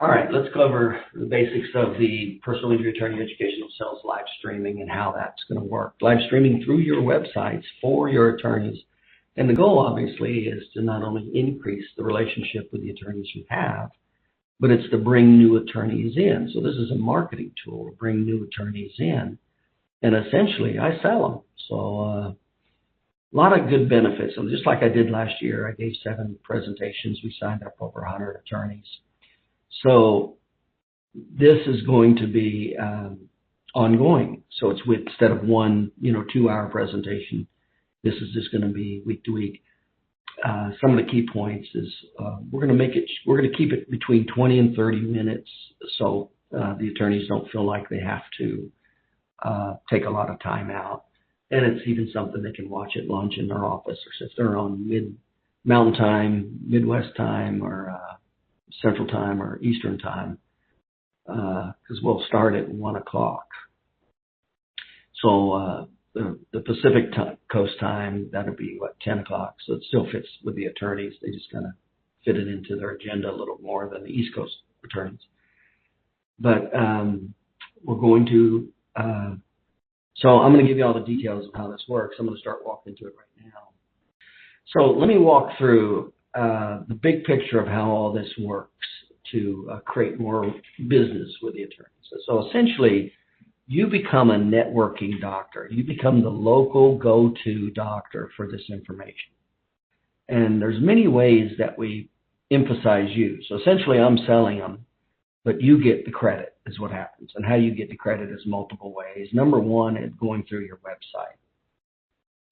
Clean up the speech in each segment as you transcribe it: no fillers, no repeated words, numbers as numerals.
All right, let's cover the basics of the personal injury attorney educational sales live streaming and how that's going to work. Live streaming through your websites for your attorneys. And the goal, obviously, is to not only increase the relationship with the attorneys you have, but it's to bring new attorneys in. So this is a marketing tool to bring new attorneys in. And essentially, I sell them. So a lot of good benefits. So just like I did last year, I gave 7 presentations. We signed up over 100 attorneys. So this is going to be ongoing. So it's instead of one, 2-hour presentation, this is just going to be week to week. Some of the key points is we're going to keep it between 20 and 30 minutes, so the attorneys don't feel like they have to take a lot of time out. And it's even something they can watch at lunch in their office, or if they're on Mountain Time, Midwest Time, or Central Time or Eastern Time, because we'll start at 1 o'clock. So the Pacific Coast time, that'll be 10 o'clock. So it still fits with the attorneys. They just kind of fit it into their agenda a little more than the East Coast attorneys. But we're going to, so I'm going to give you all the details of how this works. I'm going to start walking through it right now. So let me walk through the big picture of how all this works to create more business with the attorneys. So essentially, you become a networking doctor. You become the local go-to doctor for this information. And there's many ways that we emphasize you. So essentially, I'm selling them, but you get the credit is what happens. And how you get the credit is multiple ways. Number one is going through your website.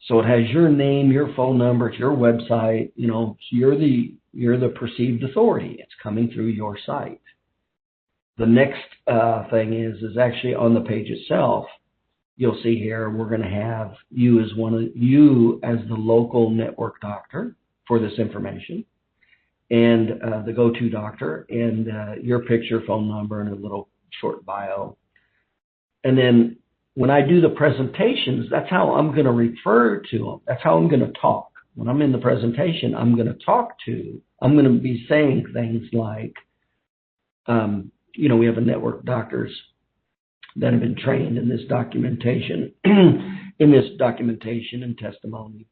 So it has your name, your phone number, it's your website. So you're the perceived authority. It's coming through your site. The next thing is actually on the page itself. You'll see here we're going to have you as the local network doctor for this information, and the go-to doctor, and your picture, phone number, and a little short bio. And then when I do the presentations, that's how I'm going to refer to them. That's how I'm going to talk. When I'm in the presentation, I'm going to be saying things like, we have a network of doctors that have been trained in this documentation, and testimony.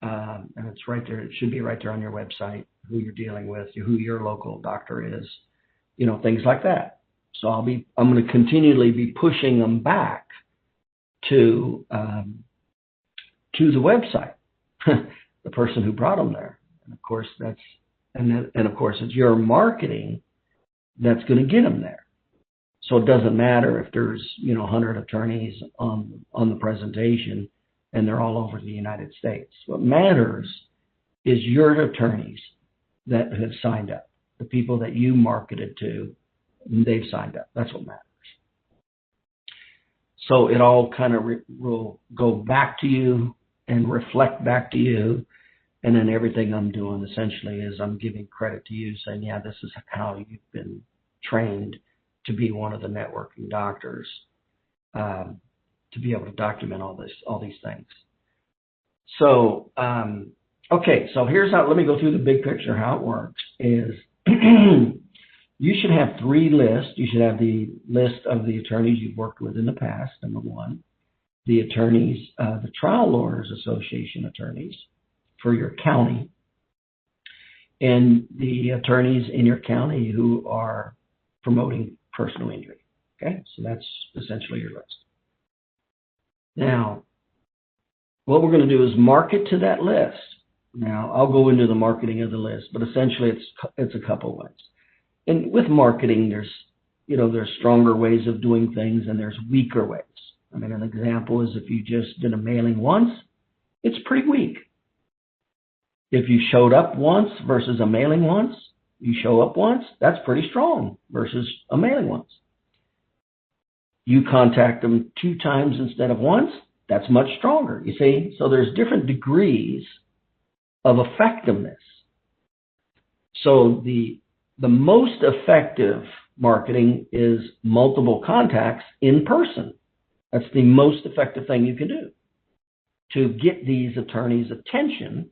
And it's right there. It should be right there on your website, who you're dealing with, who your local doctor is, things like that. So I'm going to continually be pushing them back to the website, the person who brought them there. And of course it's your marketing that's going to get them there. So it doesn't matter if there's 100 attorneys on the presentation and they're all over the United States. What matters is your attorneys that have signed up, the people that you marketed to, they've signed up. That's what matters. So it all kind of will go back to you and reflect back to you. And then everything I'm doing essentially is I'm giving credit to you, saying, yeah, this is how you've been trained to be one of the networking doctors, to be able to document all these things. So, okay, so here's how, let me go through the big picture. How it works is you should have 3 lists. You should have the list of the attorneys you've worked with in the past, number 1. The attorneys, the Trial Lawyers Association attorneys for your county, and the attorneys in your county who are promoting personal injury. Okay, so that's essentially your list. Now, what we're going to do is market to that list. Now, I'll go into the marketing of the list, but essentially it's a couple ways. And with marketing, there's stronger ways of doing things and there's weaker ways. I mean, an example is if you just did a mailing once, it's pretty weak. If you showed up once versus a mailing once, you show up once, that's pretty strong versus a mailing once. You contact them 2 times instead of once, that's much stronger, you see? So there's different degrees of effectiveness. So the most effective marketing is multiple contacts in person. That's the most effective thing you can do to get these attorneys' attention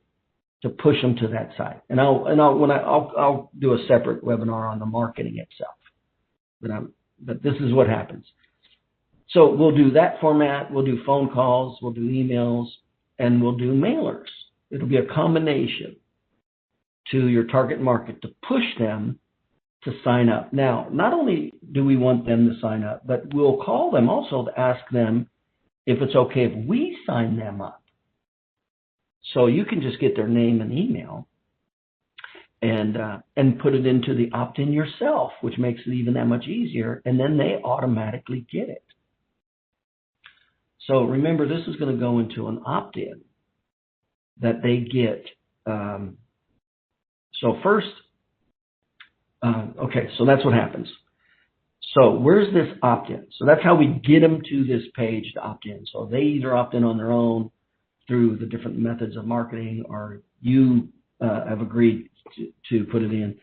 to push them to that site. And I'll do a separate webinar on the marketing itself. But this is what happens. So we'll do that format. We'll do phone calls. We'll do emails, and we'll do mailers. It'll be a combination to your target market to push them to sign up. Now, not only do we want them to sign up, but we'll call them also to ask them if it's okay if we sign them up. So you can just get their name and email and put it into the opt-in yourself, which makes it even that much easier, and then they automatically get it. So remember, this is going to go into an opt-in that they get. So first, okay, so that's what happens. So where's this opt-in? So that's how we get them to this page to opt in. So they either opt in on their own through the different methods of marketing, or you have agreed to put it in.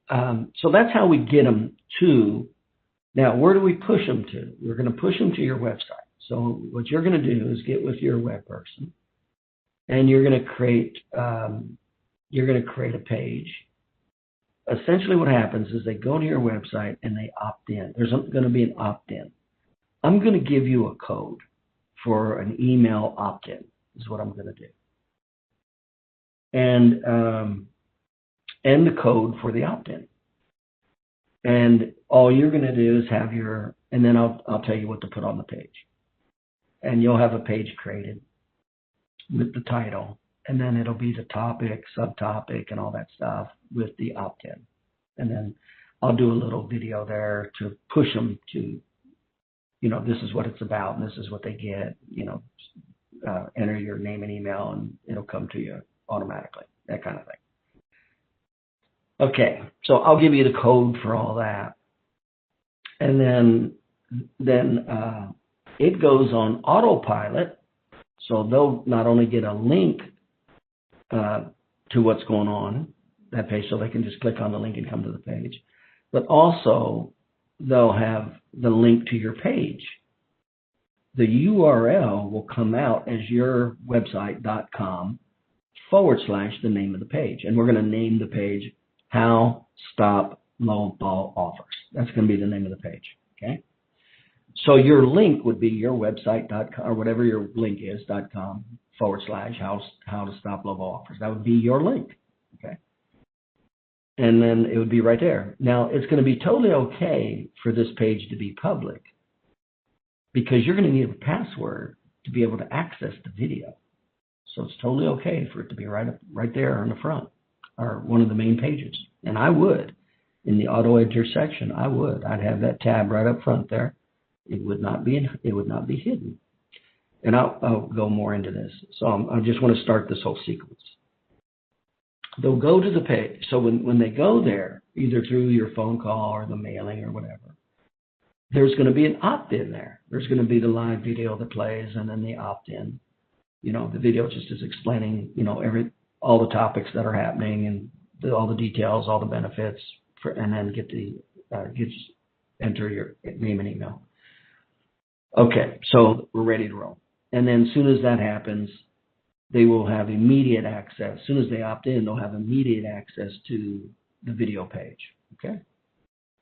So that's how we get them to. Now, where do we push them to? We're going to push them to your website. So what you're going to do is get with your web person, and you're going to create a page. Essentially what happens is they go to your website and they opt in. There's going to be an opt-in. I'm going to give you a code for an email opt-in is what I'm going to do. And the code for the opt-in. And all you're going to do is have your, and then I'll tell you what to put on the page. And you'll have a page created with the title. And then it'll be the topic, subtopic, and all that stuff with the opt-in. And then I'll do a little video there to push them to, this is what it's about, and this is what they get. Enter your name and email, and it'll come to you automatically, that kind of thing. Okay, so I'll give you the code for all that. And then it goes on autopilot, so they'll not only get a link to what's going on that page, so they can just click on the link and come to the page, but also they'll have the link to your page. The URL will come out as yourwebsite.com / the name of the page, and we're going to name the page How Stop Low Ball Offers. That's going to be the name of the page. Okay. So your link would be yourwebsite.com or whatever your link is .com / how to stop low ball offers. That would be your link. Okay. And then it would be right there. Now it's going to be totally okay for this page to be public because you're going to need a password to be able to access the video. So it's totally okay for it to be right there on the front or one of the main pages. And I would, in the auto editor section, I'd have that tab right up front there. It would not be hidden. And I'll go more into this. So I just want to start this whole sequence. They'll go to the page. So when they go there, either through your phone call or the mailing or whatever, there's going to be an opt-in there. There's going to be the live video that plays, and then the opt-in. The video just is explaining, all the topics that are happening and all the details, all the benefits, and then enter your name and email. Okay, so we're ready to roll. And then as soon as that happens, they will have immediate access. As soon as they opt in, they'll have immediate access to the video page. Okay.